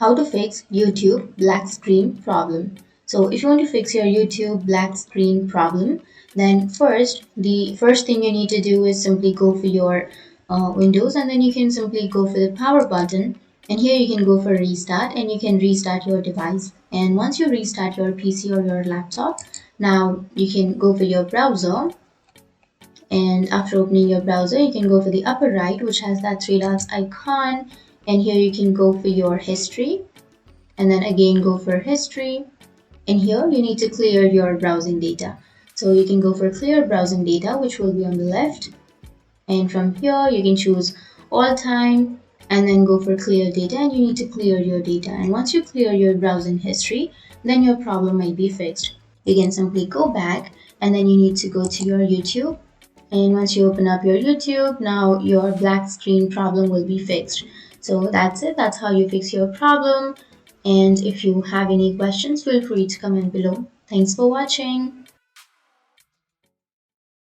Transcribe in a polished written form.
How to fix YouTube black screen problem. So if you want to fix your YouTube black screen problem, then the first thing you need to do is simply go for your Windows, and then you can simply go for the power button, and here you can go for restart, and you can restart your device. And once you restart your PC or your laptop, now you can go for your browser, and after opening your browser you can go for the upper right, which has that three dots icon, and here you can go for your history, and then again go for history, and here you need to clear your browsing data. So you can go for clear browsing data, which will be on the left, and from here you can choose all time and then go for clear data, and you need to clear your data. And once you clear your browsing history, then your problem might be fixed. You can simply go back, and then you need to go to your YouTube, and once you open up your YouTube, now your black screen problem will be fixed. So that's it. That's how you fix your problem. And if you have any questions, feel free to comment below. Thanks for watching.